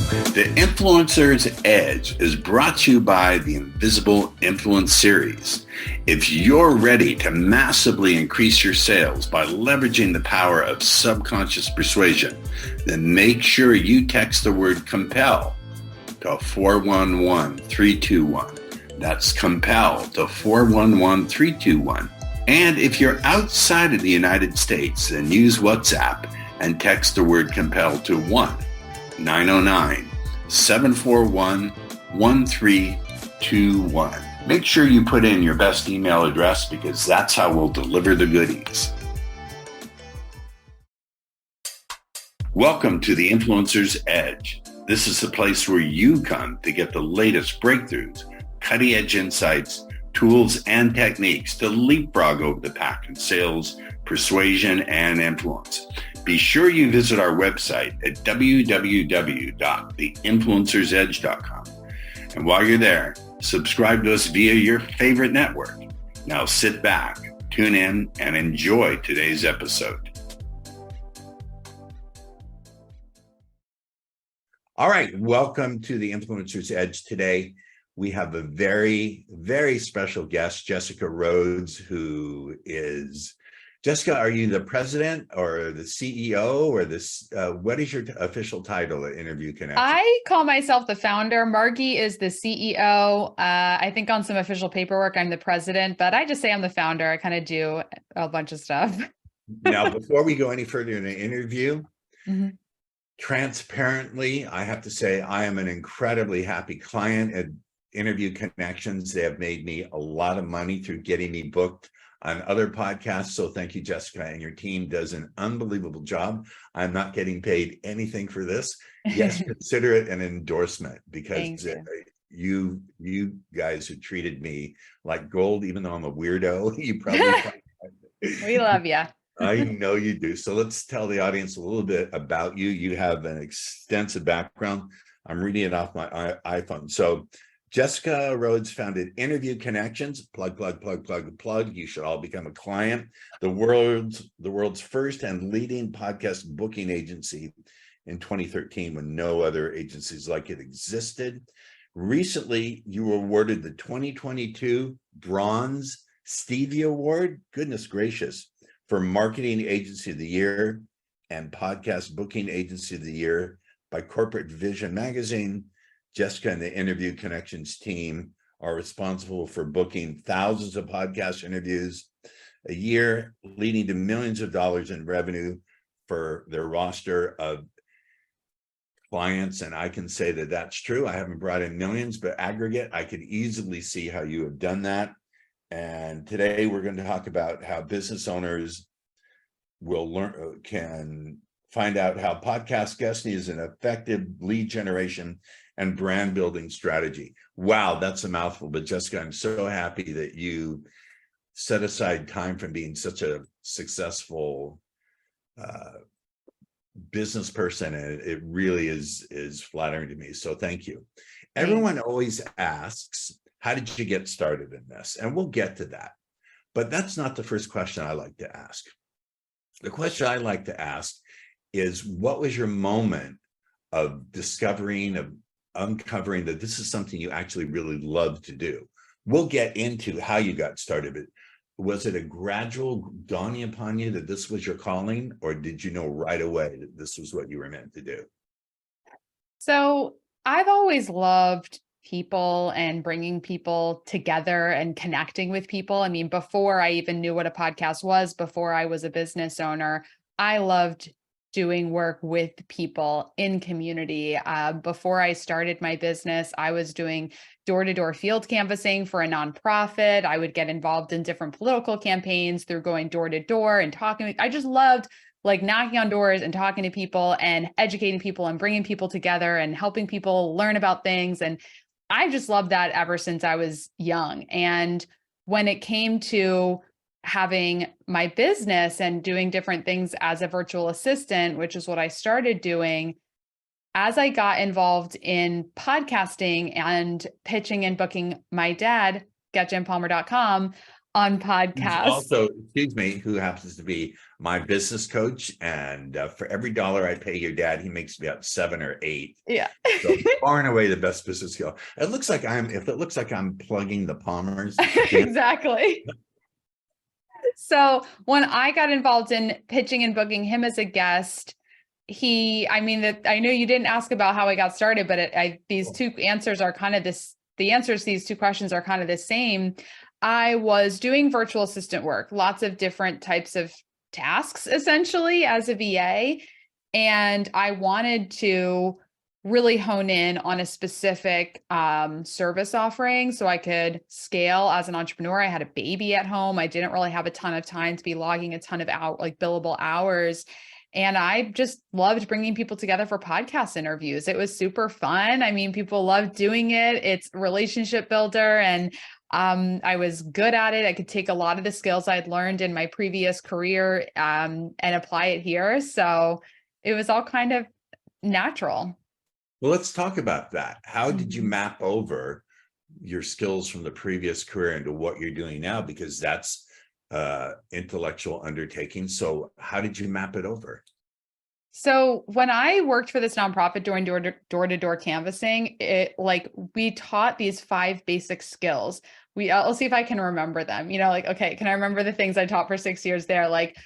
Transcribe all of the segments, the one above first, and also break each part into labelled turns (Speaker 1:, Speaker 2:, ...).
Speaker 1: The Influencer's Edge is brought to you by the Invisible Influence Series. If you're ready to massively increase your sales by leveraging the power of subconscious persuasion, then make sure you text the word COMPEL to 411321. That's COMPEL to 411321. And if you're outside of the United States, then use WhatsApp and text the word COMPEL to 1-909-741-1321. Make sure you put in your best email address because that's how we'll deliver the goodies. Welcome to the Influencer's Edge. This is the place where you come to get the latest breakthroughs, cutting-edge insights, tools, and techniques to leapfrog over the pack in sales, persuasion, and influence. Be sure you visit our website at www.theinfluencersedge.com. And while you're there, subscribe to us via your favorite network. Now sit back, tune in, and enjoy today's episode. All right, welcome to the Influencer's Edge. Today, we have a very, very special guest, Jessica Rhodes, who is... Jessica, are you the president or the CEO or this? What is your official title at Interview Connection?
Speaker 2: I call myself the founder. Margie is the CEO. I think on some official paperwork, I'm the president, but I just say I'm the founder. I kind of do a bunch of stuff.
Speaker 1: Now, before we go any further in the interview, transparently, I have to say I am an incredibly happy client at Interview Connections. They have made me a lot of money through getting me booked on other podcasts. So thank you, Jessica, and your team does an unbelievable job. I'm not getting paid anything for this. Yes, consider it an endorsement because you guys have treated me like gold, even though I'm a weirdo. You probably
Speaker 2: we love you.
Speaker 1: I know you do. So let's tell the audience a little bit about you. You have an extensive background. I'm reading it off my iPhone. So Jessica Rhodes founded Interview Connections, plug. You should all become a client. The world's first and leading podcast booking agency in 2013 when no other agencies like it existed. Recently, you were awarded the 2022 Bronze Stevie Award. Goodness gracious. For Marketing Agency of the Year and Podcast Booking Agency of the Year by Corporate Vision Magazine. Jessica and the Interview Connections team are responsible for booking thousands of podcast interviews a year, leading to millions of dollars in revenue for their roster of clients. And I can say that that's true. I haven't brought in millions, but aggregate, I could easily see how you have done that. And today we're going to talk about how business owners can find out how podcast guesting is an effective lead generation and brand building strategy. Wow, that's a mouthful. But Jessica, I'm so happy that you set aside time from being such a successful business person. And it really is flattering to me. So thank you. Everyone always asks, how did you get started in this? And we'll get to that. But that's not the first question I like to ask. The question I like to ask is, what was your moment of uncovering that this is something you actually really love to do? We'll get into how you got started, but was it a gradual dawning upon you that this was your calling, or did you know right away that this was what you were meant to do?
Speaker 2: So I've always loved people and bringing people together and connecting with people. I mean, before I even knew what a podcast was, before I was a business owner, I loved doing work with people in community. Before I started my business, I was doing door-to-door field canvassing for a nonprofit. I would get involved in different political campaigns through going door to door and talking. I just loved like knocking on doors and talking to people and educating people and bringing people together and helping people learn about things. And I just loved that ever since I was young. And when it came to having my business and doing different things as a virtual assistant, which is what I started doing, as I got involved in podcasting and pitching and booking my dad, getjimpalmer.com, on
Speaker 1: Who's
Speaker 2: podcasts.
Speaker 1: also, excuse me, who happens to be my business coach. And for every dollar I pay your dad, he makes me about 7 or 8.
Speaker 2: Yeah.
Speaker 1: So far and away the best business skill. If it looks like I'm plugging the Palmers, damn.
Speaker 2: Exactly. So when I got involved in pitching and booking him as a guest, I know you didn't ask about how I got started, but these two answers are kind of the answers to these two questions are kind of the same. I was doing virtual assistant work, lots of different types of tasks, essentially, as a VA. And I wanted to really hone in on a specific service offering so I could scale as an entrepreneur. I had a baby at home. I didn't really have a ton of time to be logging a ton of billable hours. And I just loved bringing people together for podcast interviews. It was super fun. I mean, people love doing it. It's a relationship builder, and I was good at it. I could take a lot of the skills I'd learned in my previous career and apply it here. So it was all kind of natural.
Speaker 1: Well, let's talk about that. How did you
Speaker 2: Mhm.
Speaker 1: map over your skills from the previous career into what you're doing now? Because that's intellectual undertaking. So how did you map it over?
Speaker 2: So when I worked for this nonprofit doing door-to-door canvassing, we taught these 5 basic skills. I'll see if I can remember them. Okay, can I remember the things I taught for 6 years there? Like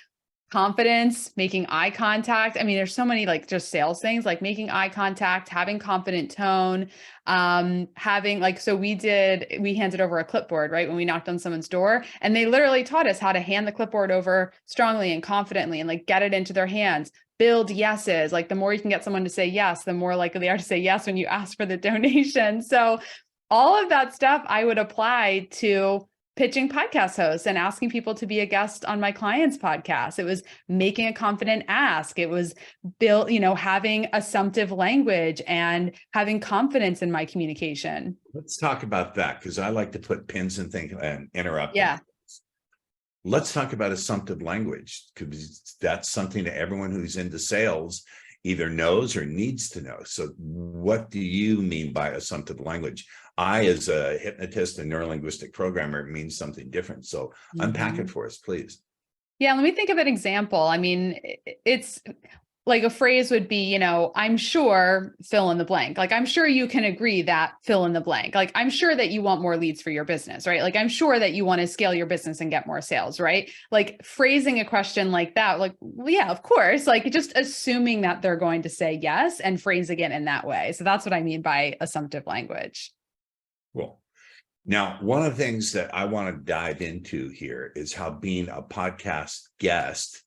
Speaker 2: confidence, making eye contact. I mean, there's so many just sales things, like making eye contact, having confident tone, so we handed over a clipboard, right? When we knocked on someone's door, and they literally taught us how to hand the clipboard over strongly and confidently and get it into their hands. Build yeses. Like the more you can get someone to say yes, the more likely they are to say yes when you ask for the donation. So all of that stuff I would apply to pitching podcast hosts and asking people to be a guest on my client's podcast. It was making a confident ask. It was having assumptive language and having confidence in my communication.
Speaker 1: Let's talk about that, because I like to put pins and things and interrupt them.
Speaker 2: Yeah.
Speaker 1: Let's talk about assumptive language, because that's something that everyone who's into sales either knows or needs to know. So what do you mean by assumptive language? I, as a hypnotist and neurolinguistic programmer, means something different. So unpack it for us, please.
Speaker 2: Yeah, let me think of an example. I mean, it's like a phrase would be, I'm sure fill in the blank. Like, I'm sure you can agree that fill in the blank. Like, I'm sure that you want more leads for your business, right? Like, I'm sure that you want to scale your business and get more sales, right? Like phrasing a question like that, like, well, yeah, of course, like just assuming that they're going to say yes and phrasing it in that way. So that's what I mean by assumptive language.
Speaker 1: Cool. Now, one of the things that I want to dive into here is how being a podcast guest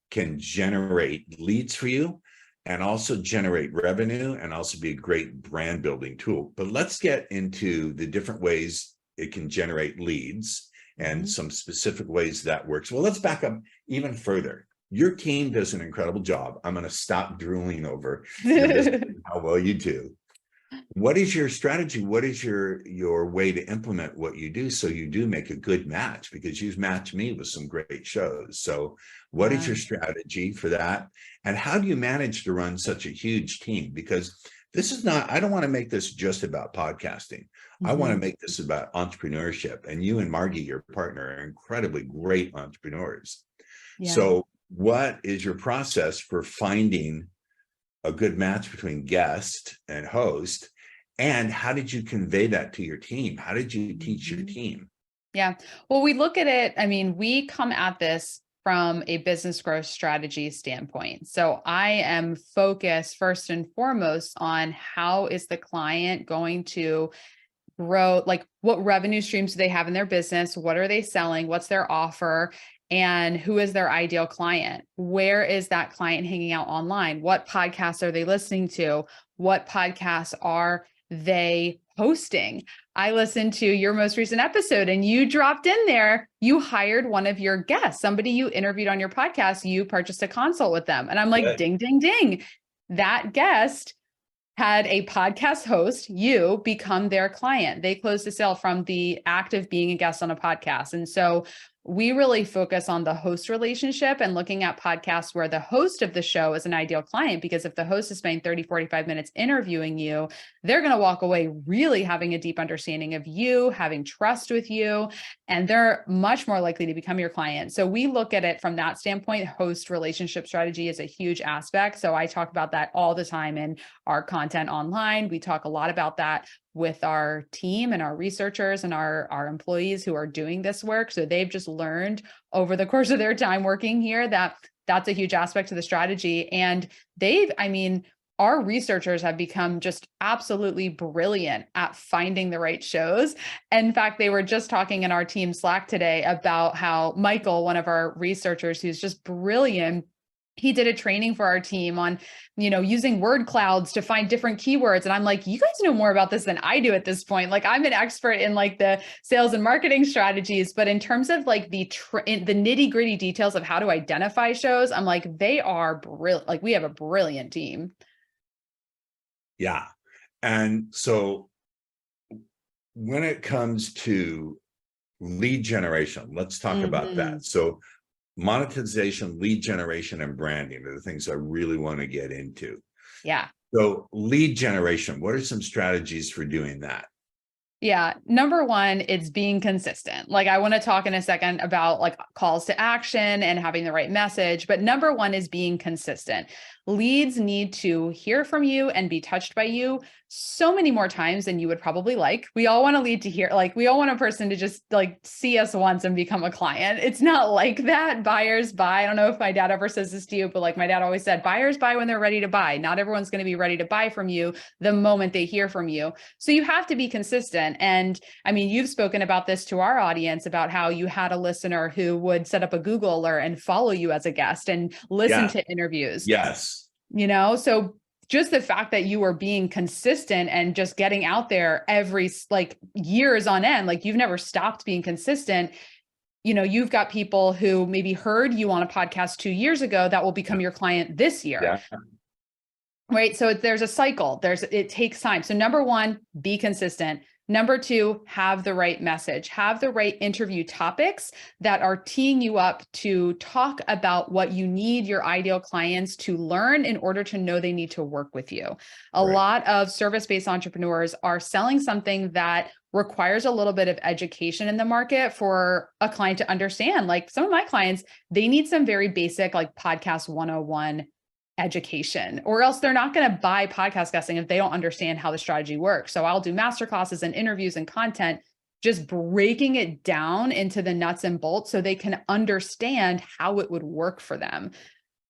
Speaker 1: can generate leads for you and also generate revenue and also be a great brand building tool. But let's get into the different ways it can generate leads and some specific ways that works. Well, let's back up even further. Your team does an incredible job. I'm going to stop drooling over your business and how well you do. What is your strategy? What is your way to implement what you do so you do make a good match? Because you've matched me with some great shows. So what is your strategy for that? And how do you manage to run such a huge team? Because this is not, I don't want to make this just about podcasting. I want to make this about entrepreneurship. And you and Margie, your partner, are incredibly great entrepreneurs.
Speaker 2: Yeah.
Speaker 1: So what is your process for finding a good match between guest and host? And how did you convey that to your team? How did you teach your team?
Speaker 2: Yeah. Well, we look at it, I mean, we come at this from a business growth strategy standpoint. So I am focused first and foremost on how is the client going to grow, like what revenue streams do they have in their business? What are they selling? What's their offer? And who is their ideal client? Where is that client hanging out online? What podcasts are they listening to? What podcasts are they hosting? I listened to your most recent episode and you dropped in there. You hired one of your guests, somebody you interviewed on your podcast. You purchased a consult with them. And I'm like, ding, ding, ding. That guest had a podcast host, you become their client. They closed the sale from the act of being a guest on a podcast. And so we really focus on the host relationship and looking at podcasts where the host of the show is an ideal client, because if the host is spending 30, 45 minutes interviewing you, they're going to walk away really having a deep understanding of you, having trust with you, and they're much more likely to become your client. So we look at it from that standpoint. Host relationship strategy is a huge aspect. So I talk about that all the time in our content online. We talk a lot about that with our team and our researchers and our employees who are doing this work. So they've just learned over the course of their time working here that that's a huge aspect of the strategy. And our researchers have become just absolutely brilliant at finding the right shows. In fact, they were just talking in our team Slack today about how Michael, one of our researchers who's just brilliant, he did a training for our team on, using word clouds to find different keywords. And I'm like, you guys know more about this than I do at this point. Like, I'm an expert in like the sales and marketing strategies, but in terms of like the nitty gritty details of how to identify shows, I'm like, they are brilliant. Like, we have a brilliant team.
Speaker 1: Yeah. And so when it comes to lead generation, let's talk about that. So monetization, lead generation, and branding are the things I really want to get into.
Speaker 2: Yeah.
Speaker 1: So lead generation, what are some strategies for doing that?
Speaker 2: Yeah. Number one, it's being consistent. Like, I want to talk in a second about like calls to action and having the right message, but number one is being consistent. Leads need to hear from you and be touched by you so many more times than you would probably like. We all want a lead to hear, like, we all want a person to just like see us once and become a client. It's not like that. Buyers buy. I don't know if my dad ever says this to you, but like my dad always said, buyers buy when they're ready to buy. Not everyone's going to be ready to buy from you the moment they hear from you. So you have to be consistent. And I mean, you've spoken about this to our audience about how you had a listener who would set up a Google alert and follow you as a guest and listen to interviews.
Speaker 1: Yes.
Speaker 2: So just the fact that you are being consistent and just getting out there every like years on end, like you've never stopped being consistent. You've got people who maybe heard you on a podcast 2 years ago that will become your client this year.
Speaker 1: Yeah.
Speaker 2: Right. So there's a cycle. It takes time. So number one, be consistent. Number two, have the right message, have the right interview topics that are teeing you up to talk about what you need your ideal clients to learn in order to know they need to work with you. A lot of service-based entrepreneurs are selling something that requires a little bit of education in the market for a client to understand. Like some of my clients, they need some very basic like podcast 101 education, or else they're not going to buy podcast guesting if they don't understand how the strategy works. So I'll do masterclasses and interviews and content, just breaking it down into the nuts and bolts so they can understand how it would work for them.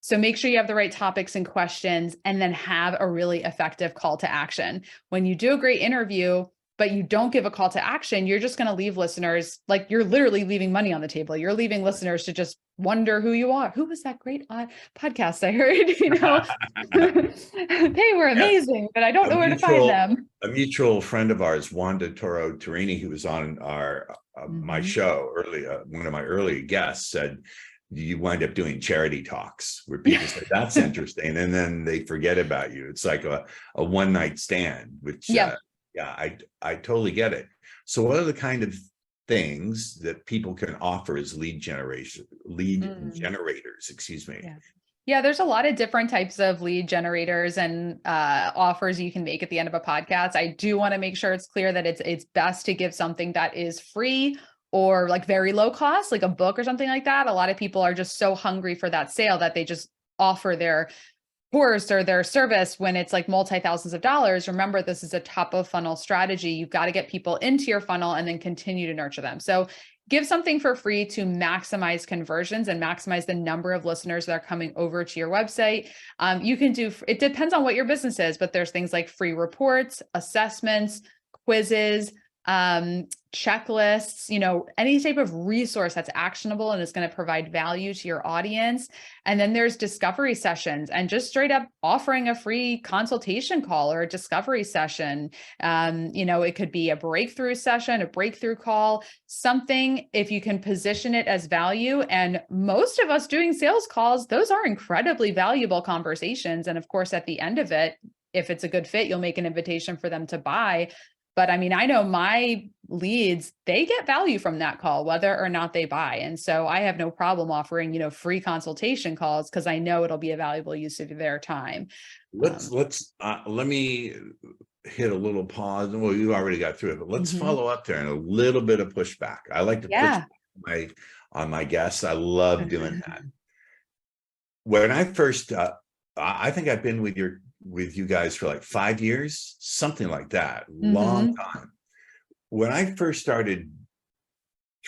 Speaker 2: So make sure you have the right topics and questions, and then have a really effective call to action. When you do a great interview, but you don't give a call to action, you're just going to leave listeners, like you're literally leaving money on the table. You're leaving listeners to just wonder who you are. Who was that great podcast I heard? They were amazing, but I don't know where to find them.
Speaker 1: A mutual friend of ours, Wanda Toro Torini, who was on our my show early, one of my early guests, said, you wind up doing charity talks where people say, that's interesting. And then they forget about you. It's like a one night stand, which I totally get it. So what are the kind of things that people can offer as lead generators, excuse me?
Speaker 2: Yeah, there's a lot of different types of lead generators and offers you can make at the end of a podcast. I do want to make sure it's clear that it's best to give something that is free or like very low cost, like a book or something like that. A lot of people are just so hungry for that sale that they just offer their course or their service when it's like multi-thousands of dollars. Remember, this is a top of funnel strategy. You've got to get people into your funnel and then continue to nurture them. So give something for free to maximize conversions and maximize the number of listeners that are coming over to your website. You can do, it depends on what your business is, but there's things like free reports, assessments, quizzes, checklists, any type of resource that's actionable and is going to provide value to your audience. And then there's discovery sessions and just straight up offering a free consultation call or a discovery session. It could be a breakthrough session, a breakthrough call, something if you can position it as value. And most of us doing sales calls, those are incredibly valuable conversations. And of course, at the end of it, if it's a good fit, you'll make an invitation for them to buy. But I mean, I know my leads, they get value from that call, whether or not they buy. And so I have no problem offering, free consultation calls because I know it'll be a valuable use of their time.
Speaker 1: Let me hit a little pause. Well, you already got through it, but let's
Speaker 2: Mhm.
Speaker 1: follow up there and a little bit of pushback. I like to push
Speaker 2: Yeah.
Speaker 1: on my guests. I love doing that. When I first, I think I've been with you guys for like 5 years, something like that, long
Speaker 2: Mhm.
Speaker 1: time. When I first started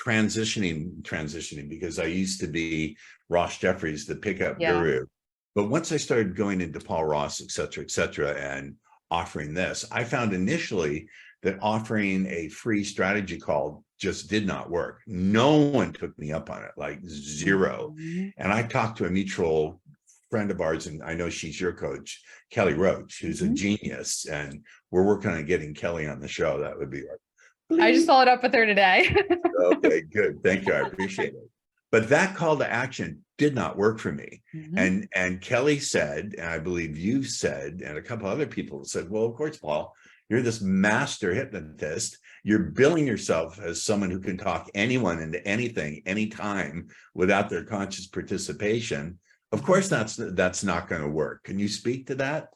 Speaker 1: transitioning because I used to be Ross Jeffries, the pickup
Speaker 2: Yeah.
Speaker 1: guru. But once I started going into Paul Ross, et cetera, and offering this, I found initially that offering a free strategy call just did not work. No one took me up on it, like zero.
Speaker 2: Mhm.
Speaker 1: And I talked to a mutual friend of ours, and I know she's your coach, Kelly Rhodes, who's a
Speaker 2: Mhm.
Speaker 1: genius. And we're working on getting Kelly on the show. That would be like,
Speaker 2: I just
Speaker 1: please.
Speaker 2: followed up with her today.
Speaker 1: Okay, good. Thank you. I appreciate it. But that call to action did not work for me.
Speaker 2: Mhm.
Speaker 1: And Kelly said, and I believe you said, and a couple other people said, well, of course, Paul, you're this master hypnotist. You're billing yourself as someone who can talk anyone into anything, anytime without their conscious participation. Of course, that's not going to work. Can you speak to that?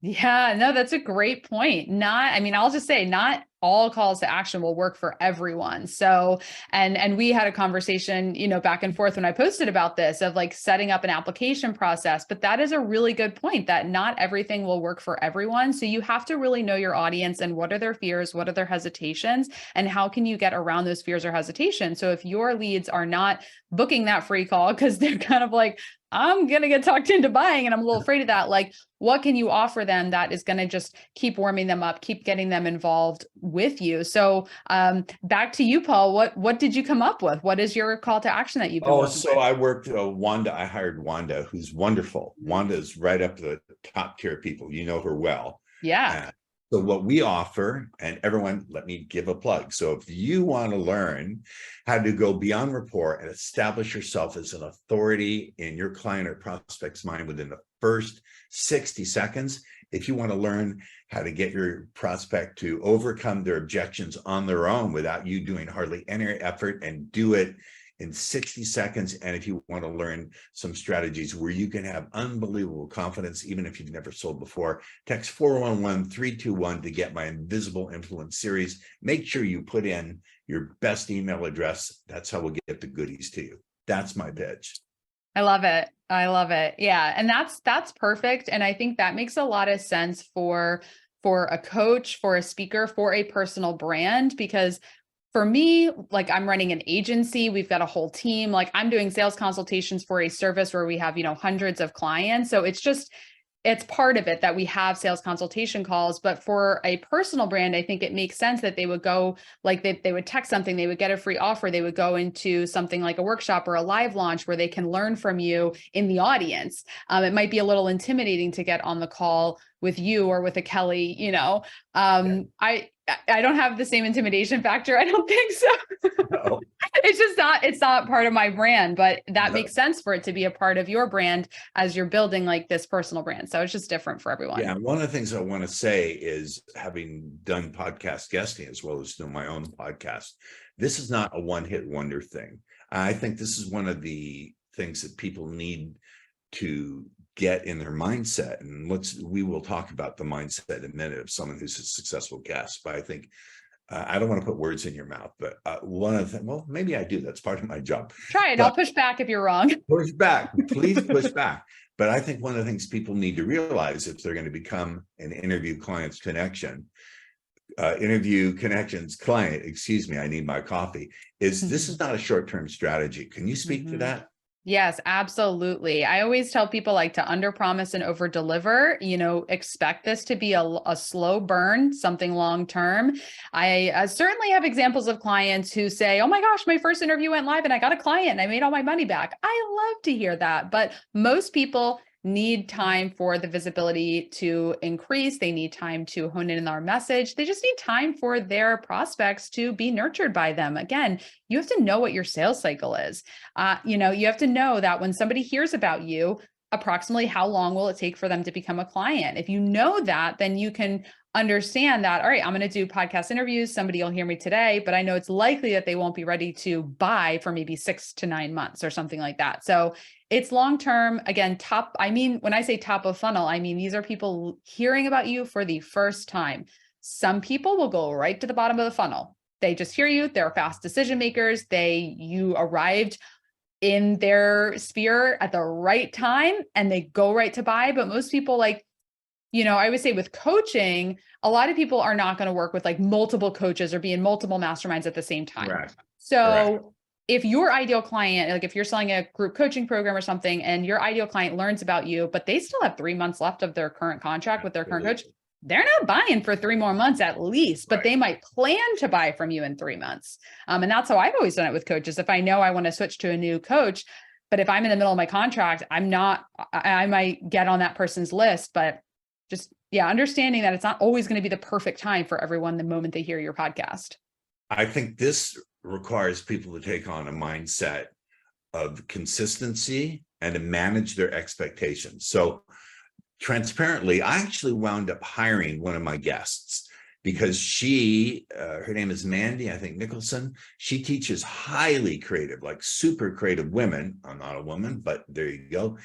Speaker 2: Yeah, no, that's a great point. I mean, I'll just say not all calls to action will work for everyone. So, and we had a conversation, back and forth when I posted about this of like setting up an application process, but that is a really good point that not everything will work for everyone. So you have to really know your audience and what are their fears, what are their hesitations, and how can you get around those fears or hesitations. So if your leads are not booking that free call because they're kind of like, I'm going to get talked into buying and I'm a little afraid of that. Like, what can you offer them that is going to just keep warming them up, keep getting them involved with you? So back to you, Paul, what did you come up with? What is your call to action that you've been working
Speaker 1: So
Speaker 2: with?
Speaker 1: I worked Wanda. I hired Wanda, who's wonderful. Wanda is right up to the top tier people. You know her well.
Speaker 2: Yeah.
Speaker 1: Uh, so what we offer, and everyone, let me give a plug. So if you want to learn how to go beyond rapport and establish yourself as an authority in your client or prospect's mind within the first 60 seconds, if you want to learn how to get your prospect to overcome their objections on their own without you doing hardly any effort and do it in 60 seconds. And if you want to learn some strategies where you can have unbelievable confidence, even if you've never sold before, text 411-321 to get my Invisible Influence series. Make sure you put in your best email address. That's how we'll get the goodies to you. That's my pitch.
Speaker 2: I love it. I love it. Yeah. And that's perfect. And I think that makes a lot of sense for a coach, for a speaker, for a personal brand, because for me, like I'm running an agency, we've got a whole team, like I'm doing sales consultations for a service where we have, hundreds of clients. So it's part of it that we have sales consultation calls. But for a personal brand, I think it makes sense that they would go like they would text something, they would get a free offer, they would go into something like a workshop or a live launch where they can learn from you in the audience. It might be a little intimidating to get on the call with you or with a Kelly, I don't have the same intimidation factor. I don't think so.
Speaker 1: No.
Speaker 2: It's not part of my brand, but that
Speaker 1: No.
Speaker 2: makes sense for it to be a part of your brand as you're building like this personal brand. So it's just different for everyone.
Speaker 1: Yeah, one of the things I want to say is, having done podcast guesting as well as doing my own podcast, this is not a one-hit wonder thing. I think this is one of the things that people need to get in their mindset. And we will talk about the mindset in a minute of someone who's a successful guest. But I think I don't want to put words in your mouth, but one of them, well, maybe I do. That's part of my job.
Speaker 2: Try it.
Speaker 1: But
Speaker 2: I'll push back if you're wrong.
Speaker 1: push back, please push back. But I think one of the things people need to realize if they're going to become an interview connections client, excuse me, I need my coffee, is this is not a short-term strategy. Can you speak to that?
Speaker 2: Yes, absolutely. I always tell people like to underpromise and overdeliver, expect this to be a slow burn, something long-term. I certainly have examples of clients who say, oh my gosh, my first interview went live and I got a client and I made all my money back. I love to hear that. But most people need time for the visibility to increase. They need time to hone in on our message. They just need time for their prospects to be nurtured by them. Again, you have to know what your sales cycle is. You have to know that when somebody hears about you, approximately how long will it take for them to become a client? If you know that, then you can understand that, all right, I'm going to do podcast interviews. Somebody will hear me today, but I know it's likely that they won't be ready to buy for maybe 6 to 9 months or something like that. So it's long-term. Again, when I say top of funnel, I mean, these are people hearing about you for the first time. Some people will go right to the bottom of the funnel. They just hear you. They're fast decision makers. You arrived in their sphere at the right time and they go right to buy. But most people, like, I would say with coaching, a lot of people are not going to work with like multiple coaches or be in multiple masterminds at the same time.
Speaker 1: Correct.
Speaker 2: So if your ideal client, like if you're selling a group coaching program or something and your ideal client learns about you, but they still have 3 months left of their current contract with their current coach, they're not buying for 3 more months at least, but they might plan to buy from you in 3 months. And that's how I've always done it with coaches. If I know I want to switch to a new coach, but if I'm in the middle of my contract, I might get on that person's list, but just, understanding that it's not always going to be the perfect time for everyone the moment they hear your podcast.
Speaker 1: I think this requires people to take on a mindset of consistency and to manage their expectations. So transparently, I actually wound up hiring one of my guests because her name is Mandy, I think Nicholson. She teaches highly creative, like super creative women. I'm not a woman, but there you go.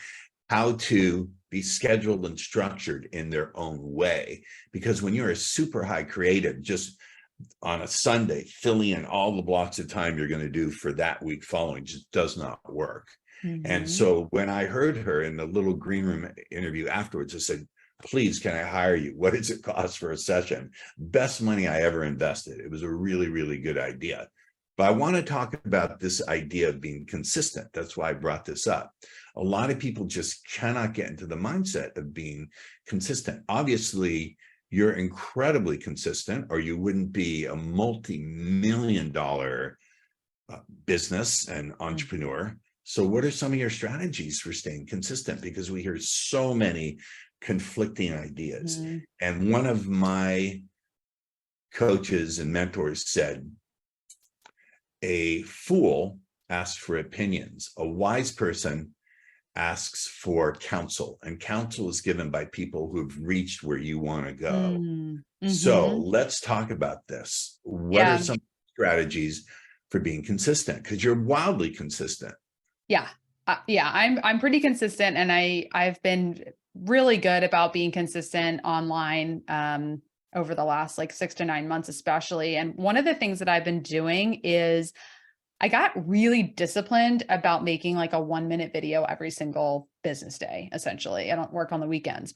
Speaker 1: How to be scheduled and structured in their own way. Because when you're a super high creative, just on a Sunday, filling in all the blocks of time you're going to do for that week following just does not work. Mm-hmm. And so when I heard her in the little green room interview afterwards, I said, please, can I hire you? What does it cost for a session? Best money I ever invested. It was a really, really good idea. But I want to talk about this idea of being consistent. That's why I brought this up. A lot of people just cannot get into the mindset of being consistent. Obviously, you're incredibly consistent, or you wouldn't be a multi-million-dollar business and entrepreneur. So what are some of your strategies for staying consistent? Because we hear so many conflicting ideas. Mm-hmm. And one of my coaches and mentors said, a fool asks for opinions. A wise person asks for counsel, and counsel is given by people who've reached where you want to go. Mm-hmm. So let's talk about this. What are some strategies for being consistent? Because you're wildly consistent.
Speaker 2: I'm pretty consistent, and I've been really good about being consistent online over the last 6 to 9 months, especially. And one of the things that I've been doing is I got really disciplined about making a 1-minute video every single business day. Essentially, I don't work on the weekends,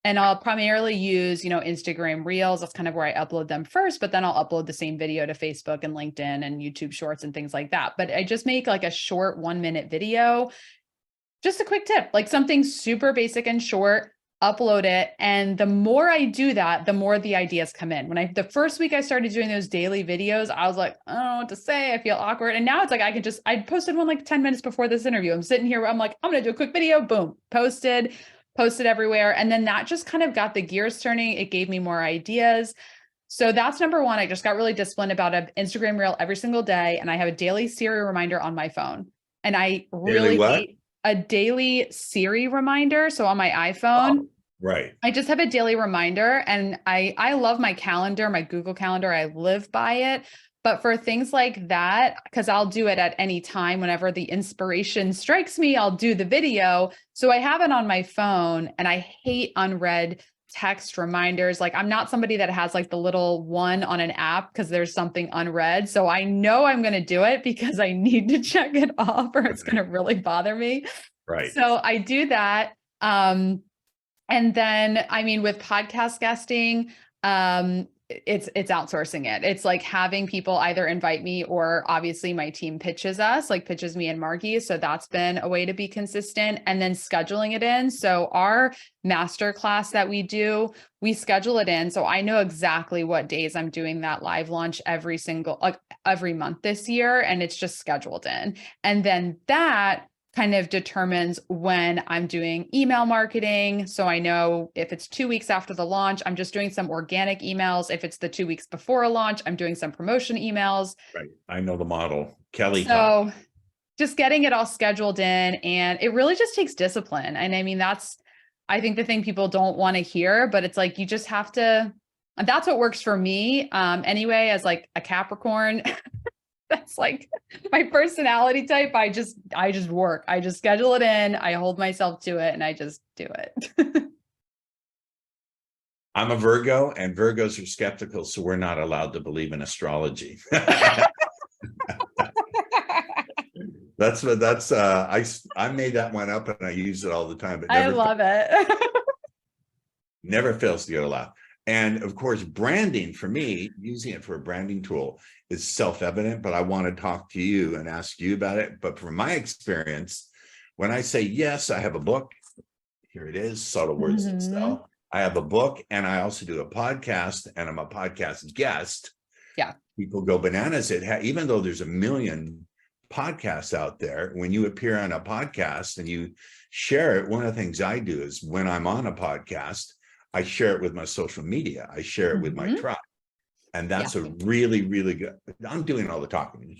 Speaker 2: and I'll primarily use, Instagram Reels. That's kind of where I upload them first, but then I'll upload the same video to Facebook and LinkedIn and YouTube Shorts and things like that. But I just make a short 1-minute video, just a quick tip, something super basic and short, upload it. And the more I do that, the more the ideas come in. The first week I started doing those daily videos, I was like, I don't know what to say. I feel awkward. And now it's I posted one 10 minutes before this interview. I'm sitting here, I'm like, I'm going to do a quick video, boom, posted everywhere. And then that just kind of got the gears turning. It gave me more ideas. So that's number one. I just got really disciplined about an Instagram reel every single day. And I have a daily Siri reminder on my phone. And I really hate a daily Siri reminder. So on my iPhone,
Speaker 1: right.
Speaker 2: I just have a daily reminder, and I love my calendar, my Google Calendar. I live by it. But for things like that, because I'll do it at any time, whenever the inspiration strikes me, I'll do the video. So I have it on my phone, and I hate unread text reminders. I'm not somebody that has the little one on an app because there's something unread. So I know I'm going to do it because I need to check it off, or it's going to really bother me.
Speaker 1: Right.
Speaker 2: So I do that. And then, with podcast guesting, it's outsourcing it. It's having people either invite me, or obviously my team pitches me and Margie. So that's been a way to be consistent, and then scheduling it in. So our master class that we do, we schedule it in. So I know exactly what days I'm doing that live launch every month this year. And it's just scheduled in. And then that kind of determines when I'm doing email marketing. So I know if it's 2 weeks after the launch, I'm just doing some organic emails. If it's the 2 weeks before a launch, I'm doing some promotion emails.
Speaker 1: Right. I know the model. Kelly.
Speaker 2: So just getting it all scheduled in, and it really just takes discipline. And that's, I think, the thing people don't want to hear, but it's you just have to And that's what works for me. Anyway, as like a Capricorn, that's like my personality type. I just work. I just schedule it in. I hold myself to it and I just do it.
Speaker 1: I'm a Virgo, and Virgos are skeptical, so we're not allowed to believe in astrology. I made that one up and I use it all the time, but
Speaker 2: I love it.
Speaker 1: never fails to get a laugh. And of course, branding for me, using it for a branding tool is self-evident, but I want to talk to you and ask you about it. But from my experience, when I say, yes, I have a book, here it is, Subtle Words That Sell. I have a book and I also do a podcast and I'm a podcast guest.
Speaker 2: Yeah.
Speaker 1: People go bananas. Even though there's a million podcasts out there, when you appear on a podcast and you share it, one of the things I do is when I'm on a podcast, I share it with my social media. I share it with my tribe. And that's a really, really good. I'm doing all the talking.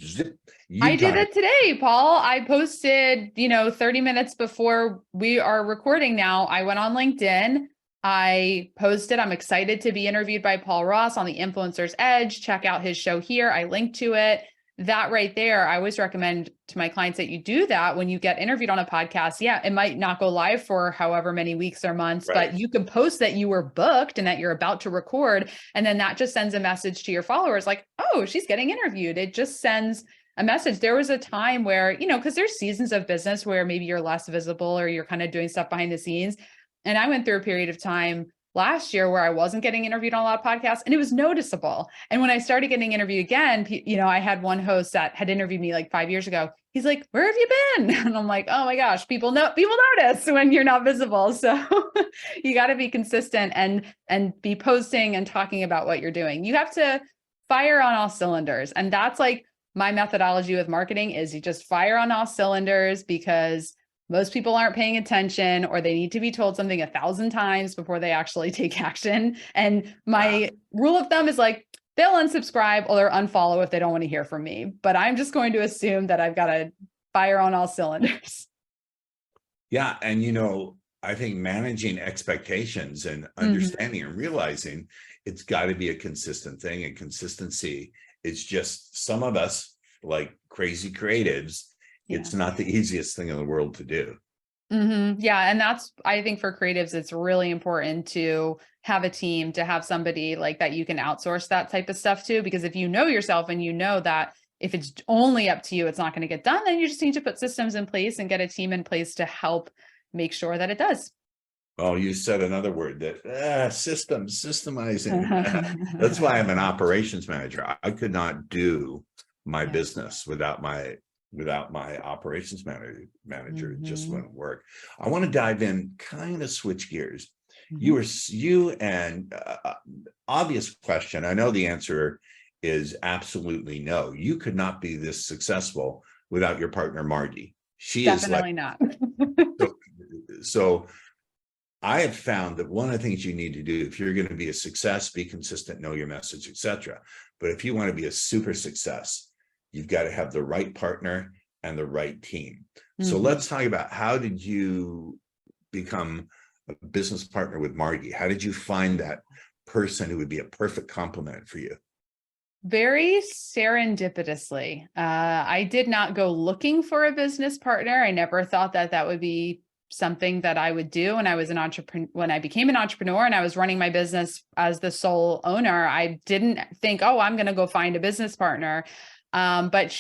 Speaker 2: I did it today, Paul. I posted, 30 minutes before we are recording now. I went on LinkedIn. I posted, I'm excited to be interviewed by Paul Ross on the Influencer's Edge. Check out his show here. I linked to it. That right there, I always recommend to my clients that you do that when you get interviewed on a podcast. Yeah, it might not go live for however many weeks or months, but you can post that you were booked and that you're about to record. And then that just sends a message to your followers like, oh, she's getting interviewed. It just sends a message. There was a time where, because there's seasons of business where maybe you're less visible or you're kind of doing stuff behind the scenes. And I went through a period of time last year where I wasn't getting interviewed on a lot of podcasts and it was noticeable. And when I started getting interviewed again, I had one host that had interviewed me like 5 years ago. He's like, where have you been? And I'm like, oh my gosh, people notice when you're not visible. So you got to be consistent and be posting and talking about what you're doing. You have to fire on all cylinders. And that's like my methodology with marketing is you just fire on all cylinders because most people aren't paying attention or they need to be told something 1,000 times before they actually take action. And my rule of thumb is like, they'll unsubscribe or unfollow if they don't want to hear from me. But I'm just going to assume that I've got to fire on all cylinders.
Speaker 1: Yeah. And, I think managing expectations and understanding and realizing it's got to be a consistent thing. And consistency is just some of us like crazy creatives. It's not the easiest thing in the world to do.
Speaker 2: Yeah. And I think for creatives, it's really important to have a team, to have somebody like that you can outsource that type of stuff to, because if you know yourself and you know that if it's only up to you, it's not going to get done, then you just need to put systems in place and get a team in place to help make sure that it does.
Speaker 1: Well, you said another word that systemizing. That's why I'm an operations manager. I could not do my business without my operations manager. It just wouldn't work. I want to dive in, kind of switch gears. You and obvious question. I know the answer is absolutely no. You could not be this successful without your partner, Margie. She
Speaker 2: definitely is not.
Speaker 1: So I have found that one of the things you need to do if you're going to be a success, be consistent, know your message, etc. But if you want to be a super success, you've got to have the right partner and the right team. So let's talk about how did you become a business partner with Margie? How did you find that person who would be a perfect complement for you?
Speaker 2: Very serendipitously. I did not go looking for a business partner. I never thought that would be something that I would do when I was an entrepreneur. When I became an entrepreneur and I was running my business as the sole owner, I didn't think, oh, I'm going to go find a business partner. But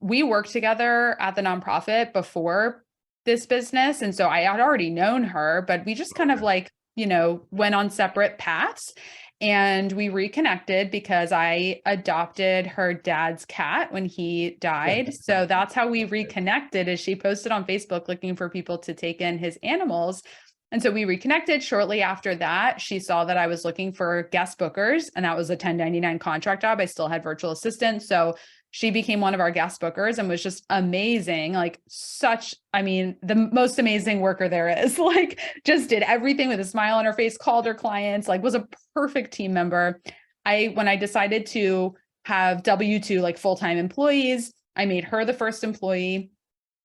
Speaker 2: we worked together at the nonprofit before this business. And so I had already known her, but we just kind of like, went on separate paths and we reconnected because I adopted her dad's cat when he died. So that's how we reconnected, is she posted on Facebook looking for people to take in his animals. And so we reconnected. Shortly after that, she saw that I was looking for guest bookers, and that was a 1099 contract job. I still had virtual assistants. So she became one of our guest bookers and was just amazing. Like the most amazing worker there is, like just did everything with a smile on her face, called her clients, like was a perfect team member. When I decided to have W-2, like full-time employees, I made her the first employee.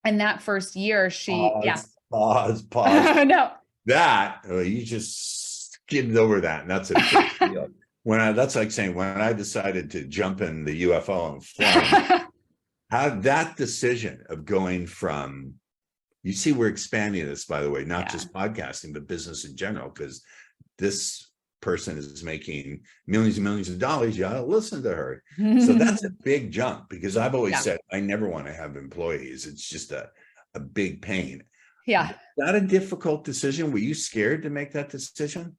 Speaker 2: And that first year
Speaker 1: Pause.
Speaker 2: No.
Speaker 1: You just get over that. And that's a big deal. That's like saying when I decided to jump in the UFO and fly, how that decision of going from, you see, we're expanding this, by the way, not just podcasting, but business in general, because this person is making millions and millions of dollars. You gotta listen to her. So that's a big jump, because I've always said I never want to have employees. It's just a big pain.
Speaker 2: Yeah.
Speaker 1: Is that a difficult decision? Were you scared to make that decision?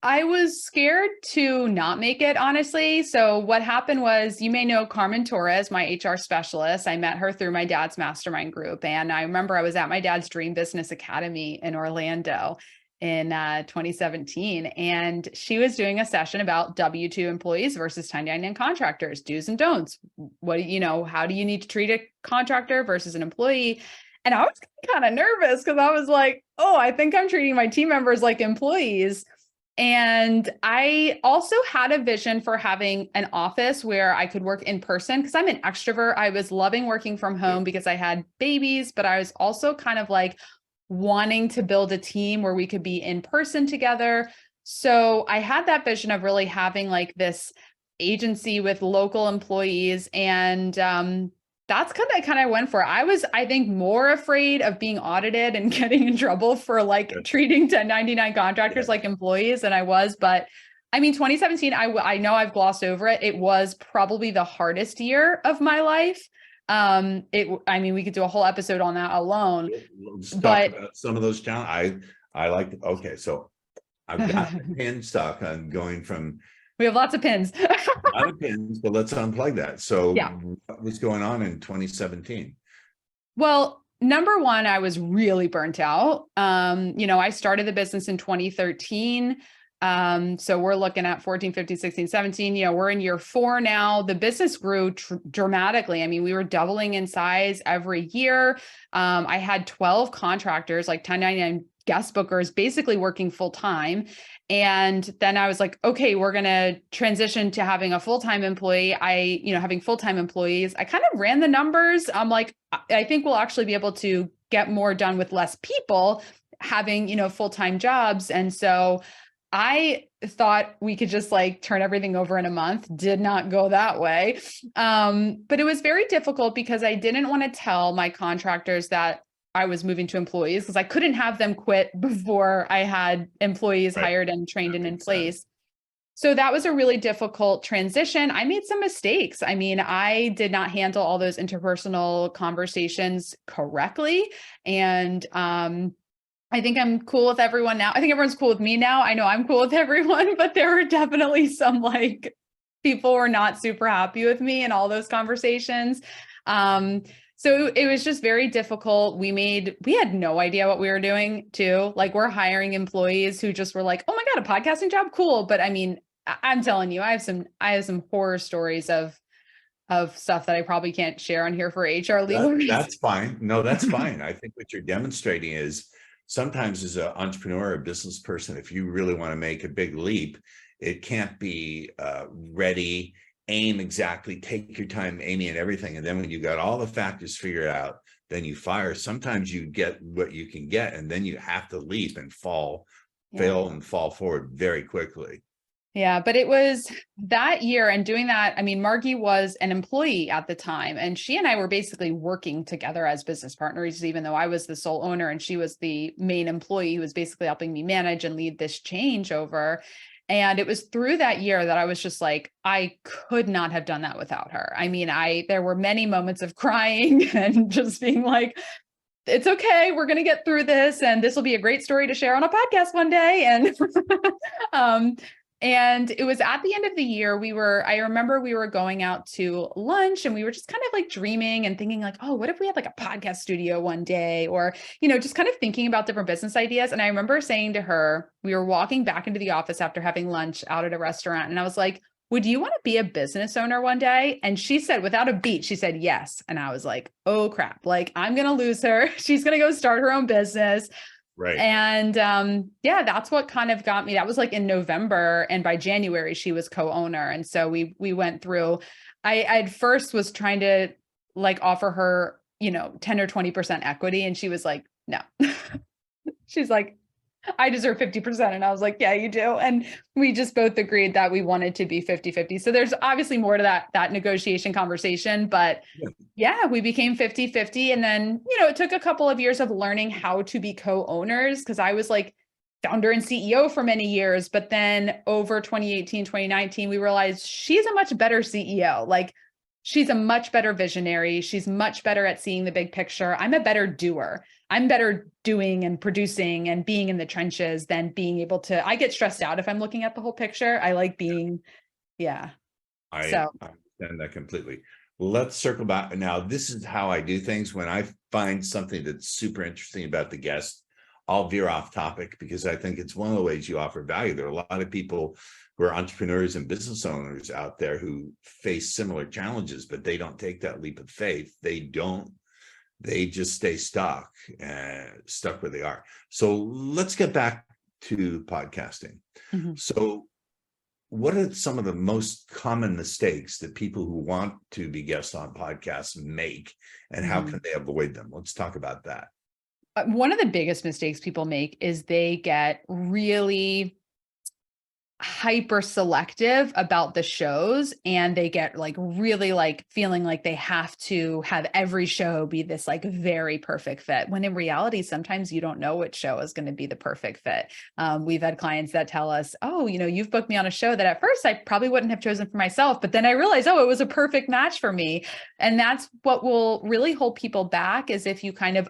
Speaker 2: I was scared to not make it, honestly. So what happened was, you may know Carmen Torres, my HR specialist. I met her through my dad's mastermind group. And I remember I was at my dad's Dream Business Academy in Orlando in 2017. And she was doing a session about W-2 employees versus 1099 contractors, do's and don'ts. How do you need to treat a contractor versus an employee? And I was kind of nervous because I was like, oh, I think I'm treating my team members like employees. And I also had a vision for having an office where I could work in person, because I'm an extrovert. I was loving working from home because I had babies, but I was also kind of like wanting to build a team where we could be in person together. So I had that vision of really having like this agency with local employees. And that's kind of went for it. I was, I think, more afraid of being audited and getting in trouble for like treating 1099 contractors like employees than I was. But I mean, 2017, I know I've glossed over it. It was probably the hardest year of my life. We could do a whole episode on that alone.
Speaker 1: Let's talk about some of those challenges. I like, okay, so I've got the pin stuck on going from.
Speaker 2: We have lots of pins.
Speaker 1: A lot of pins, but let's unplug that. So
Speaker 2: yeah.
Speaker 1: What was going on in 2017?
Speaker 2: Well, number one, I was really burnt out. I started the business in 2013. So we're looking at 14, 15, 16, 17, we're in year 4 now. The business grew dramatically. I mean, we were doubling in size every year. I had 12 contractors, like 1099 guest bookers, basically working full time. And then I was like, okay, we're going to transition to having a full-time employee. Having full-time employees, I kind of ran the numbers. I'm like, I think we'll actually be able to get more done with less people having, full-time jobs. And so I thought we could just like turn everything over in a month. Did not go that way. But it was very difficult because I didn't want to tell my contractors that I was moving to employees, because I couldn't have them quit before I had employees hired and trained and in place. So that was a really difficult transition. I made some mistakes. I mean, I did not handle all those interpersonal conversations correctly. And I think I'm cool with everyone now. I think everyone's cool with me now. I know I'm cool with everyone, but there were definitely some people were not super happy with me in all those conversations. So it was just very difficult. We had no idea what we were doing too. Like, we're hiring employees who just were like, oh my God, a podcasting job. Cool. But I mean, I'm telling you, I have some horror stories of stuff that I probably can't share on here for HR legal reasons.
Speaker 1: That's fine. No, that's fine. I think what you're demonstrating is sometimes as an entrepreneur or business person, if you really want to make a big leap, it can't be ready, aim exactly, take your time aiming at everything. And then when you got all the factors figured out, then you fire. Sometimes you get what you can get, and then you have to leap and fail and fall forward very quickly.
Speaker 2: Yeah, but it was that year and doing that. I mean, Margie was an employee at the time, and she and I were basically working together as business partners, even though I was the sole owner and she was the main employee who was basically helping me manage and lead this changeover. And it was through that year that I was just like, I could not have done that without her. I mean, there were many moments of crying and just being like, it's okay, we're going to get through this. And this will be a great story to share on a podcast one day. And it was at the end of the year, I remember we were going out to lunch and we were just kind of like dreaming and thinking like, oh, what if we had like a podcast studio one day? Or, just kind of thinking about different business ideas. And I remember saying to her, we were walking back into the office after having lunch out at a restaurant. And I was like, would you want to be a business owner one day? And she said, without a beat, she said, yes. And I was like, oh crap, like I'm going to lose her. She's going to go start her own business.
Speaker 1: Right.
Speaker 2: And that's what kind of got me. That was like in November. And by January, she was co-owner. And so we went through, I at first was trying to like offer her, 10 or 20% equity. And she was like, no, she's like, I deserve 50%. And I was like, yeah, you do. And we just both agreed that we wanted to be 50-50. So there's obviously more to that negotiation conversation, but
Speaker 1: Yeah.
Speaker 2: yeah, we became 50-50. And then, it took a couple of years of learning how to be co-owners because I was like founder and CEO for many years. But then over 2018, 2019, we realized she's a much better CEO. Like she's a much better visionary. She's much better at seeing the big picture. I'm a better doer. I'm better doing and producing and being in the trenches than being able to, I get stressed out if I'm looking at the whole picture. I like being, yeah.
Speaker 1: I
Speaker 2: So,
Speaker 1: understand that completely. Let's circle back. Now, this is how I do things. When I find something that's super interesting about the guest, I'll veer off topic because I think it's one of the ways you offer value. There are a lot of people who are entrepreneurs and business owners out there who face similar challenges, but they don't take that leap of faith. They just stay stuck where they are. So let's get back to podcasting.
Speaker 2: mhm.
Speaker 1: So what are some of the most common mistakes that people who want to be guests on podcasts make, and how can they avoid them? Let's talk about that.
Speaker 2: One of the biggest mistakes people make is they get really hyper selective about the shows and they get like really like feeling like they have to have every show be this like very perfect fit, when in reality sometimes you don't know which show is going to be the perfect fit. We've had clients that tell us, oh, you've booked me on a show that at first I probably wouldn't have chosen for myself, but then I realized, oh, it was a perfect match for me. And that's what will really hold people back, is if you kind of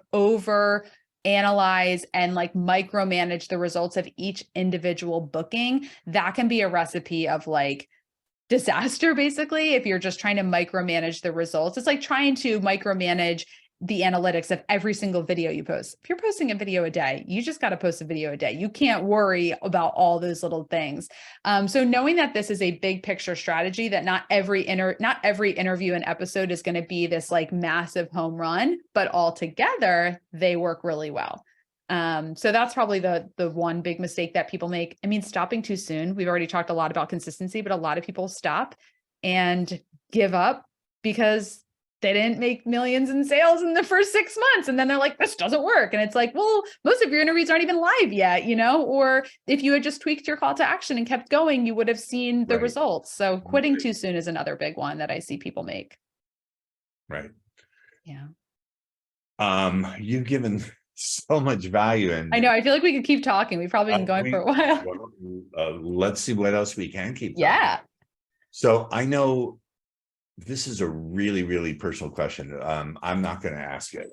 Speaker 2: analyze and like micromanage the results of each individual booking. That can be a recipe of like disaster, basically. If you're just trying to micromanage the results, it's like trying to micromanage the analytics of every single video you post. If you're posting a video a day, you just got to post a video a day. You can't worry about all those little things. So knowing that this is a big picture strategy, that not every interview and episode is going to be this like massive home run, but all together they work really well. So that's probably the one big mistake that people make. I mean, stopping too soon. We've already talked a lot about consistency, but a lot of people stop and give up because they didn't make millions in sales in the first 6 months. And then they're like, this doesn't work. And it's like, well, most of your interviews aren't even live yet, or if you had just tweaked your call to action and kept going, you would have seen the results. So quitting too soon is another big one that I see people make.
Speaker 1: Right.
Speaker 2: Yeah.
Speaker 1: You've given so much value, and
Speaker 2: I know, I feel like we could keep talking. We've probably been going for a while.
Speaker 1: Let's see what else we can keep talking.
Speaker 2: Yeah.
Speaker 1: So I know this is a really, really personal question. I'm not going to ask it,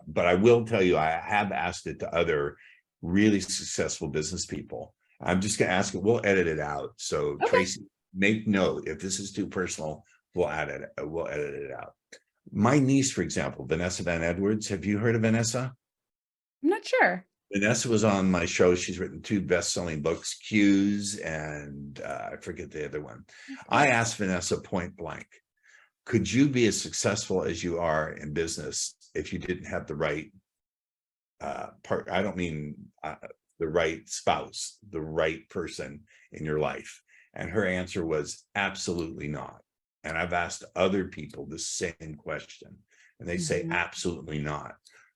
Speaker 1: but I will tell you, I have asked it to other really successful business people. I'm just going to ask it. We'll edit it out. So okay. Tracy, make note. If this is too personal, we'll edit it out. My niece, for example, Vanessa Van Edwards. Have you heard of Vanessa?
Speaker 2: I'm not sure.
Speaker 1: Vanessa was on my show. She's written 2 best-selling books, Cues, and I forget the other one. I asked Vanessa point blank, could you be as successful as you are in business if you didn't have the right part? I don't mean the right spouse, the right person in your life. And her answer was absolutely not. And I've asked other people the same question, and they say absolutely not.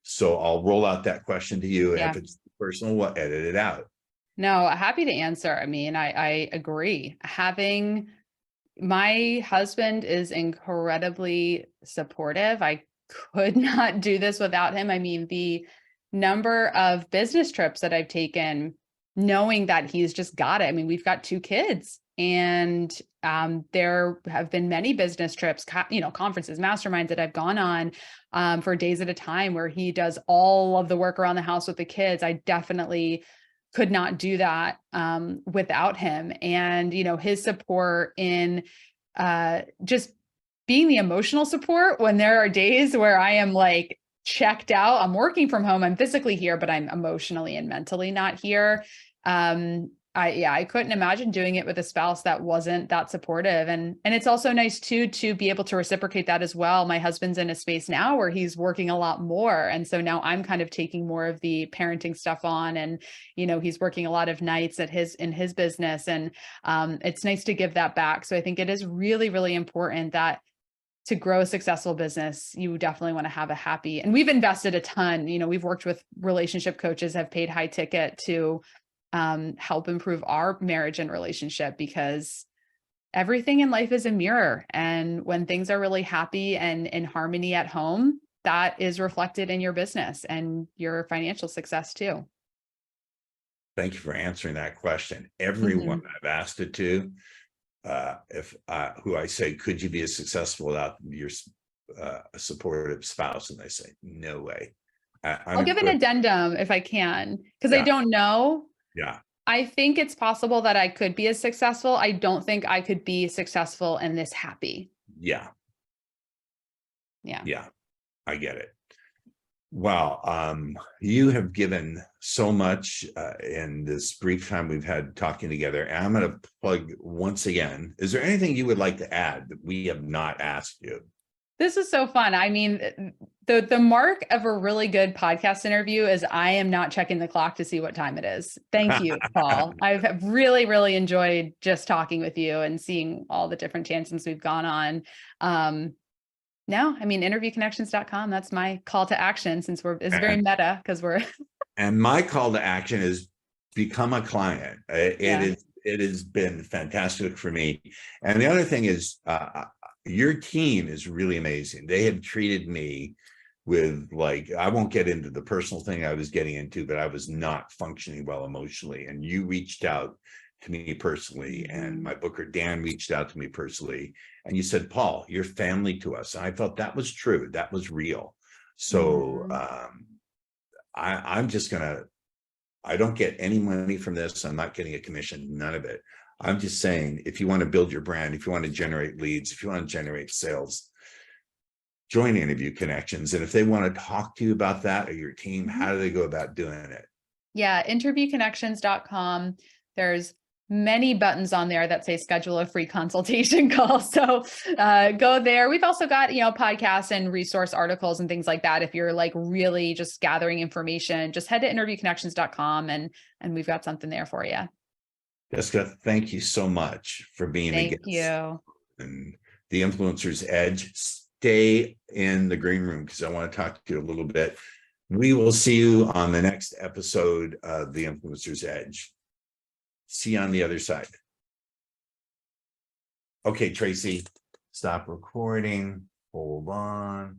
Speaker 1: So I'll roll out that question to you. And if it's personal, we'll edit it out.
Speaker 2: No, happy to answer. I mean, I agree. My husband is incredibly supportive. I could not do this without him. I mean, the number of business trips that I've taken, knowing that he's just got it. I mean, we've got 2 kids, and there have been many business trips, conferences, masterminds that I've gone on for days at a time, where he does all of the work around the house with the kids. I definitely could not do that without him. And, his support in just being the emotional support when there are days where I am like checked out. I'm working from home. I'm physically here, but I'm emotionally and mentally not here. I couldn't imagine doing it with a spouse that wasn't that supportive. And it's also nice too, to be able to reciprocate that as well. My husband's in a space now where he's working a lot more. And so now I'm kind of taking more of the parenting stuff on, and, he's working a lot of nights in his business. And it's nice to give that back. So I think it is really, really important that to grow a successful business, you definitely want to have a happy, and we've invested a ton, we've worked with relationship coaches, have paid high ticket to help improve our marriage and relationship, because everything in life is a mirror. And when things are really happy and in harmony at home, that is reflected in your business and your financial success too.
Speaker 1: Thank you for answering that question. Everyone I've asked it to, who I say, could you be as successful without your supportive spouse? And they say, no way.
Speaker 2: I'll give an addendum if I can, because I don't know.
Speaker 1: Yeah.
Speaker 2: I think it's possible that I could be as successful. I don't think I could be successful and this happy.
Speaker 1: Yeah.
Speaker 2: Yeah.
Speaker 1: Yeah. I get it. Wow. You have given so much in this brief time we've had talking together. And I'm going to plug once again. Is there anything you would like to add that we have not asked you?
Speaker 2: This is so fun. I mean, the mark of a really good podcast interview is I am not checking the clock to see what time it is. Thank you, Paul. I've really, really enjoyed just talking with you and seeing all the different tangents we've gone on. No, I mean, interviewconnections.com. That's my call to action, since it's very meta, because we're.
Speaker 1: And my call to action is become a client. It has been fantastic for me. And the other thing is, your team is really amazing. They have treated me with, like, I won't get into the personal thing I was getting into, but I was not functioning well emotionally. And you reached out to me personally, and my booker, Dan, reached out to me personally. And you said, Paul, you're family to us. And I felt that was true. That was real. So I'm just I don't get any money from this. I'm not getting a commission, none of it. I'm just saying, if you want to build your brand, if you want to generate leads, if you want to generate sales, join Interview Connections. And if they want to talk to you about that or your team, how do they go about doing it?
Speaker 2: Yeah, interviewconnections.com. There's many buttons on there that say schedule a free consultation call. So go there. We've also got, podcasts and resource articles and things like that. If you're like really just gathering information, just head to interviewconnections.com and we've got something there for you.
Speaker 1: Jessica, thank you so much for being a guest.
Speaker 2: Thank you.
Speaker 1: And the Influencer's Edge, stay in the green room, because I want to talk to you a little bit. We will see you on the next episode of the Influencer's Edge. See you on the other side. Okay, Tracy, stop recording. Hold on.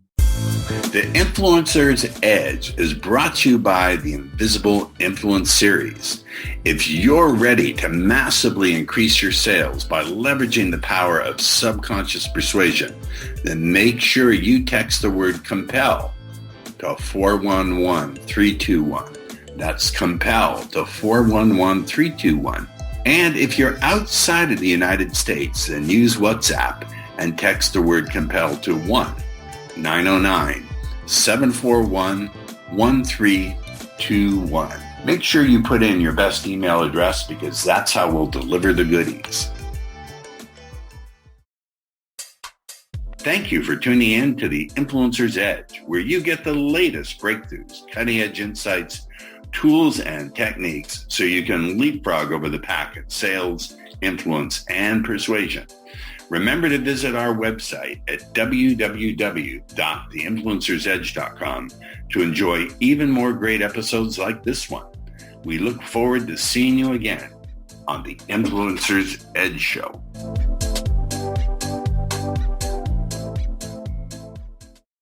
Speaker 1: The Influencer's Edge is brought to you by the Invisible Influence Series. If you're ready to massively increase your sales by leveraging the power of subconscious persuasion, then make sure you text the word COMPEL to 411-321. That's COMPEL to 411-321. And if you're outside of the United States, then use WhatsApp and text the word COMPEL to 1-909-741-1321. Make sure you put in your best email address, because that's how we'll deliver the goodies. Thank you for tuning in to the Influencer's Edge, where you get the latest breakthroughs, cutting-edge insights, tools, and techniques so you can leapfrog over the pack at sales, influence, and persuasion. Remember to visit our website at www.theinfluencersedge.com to enjoy even more great episodes like this one. We look forward to seeing you again on the Influencer's Edge Show.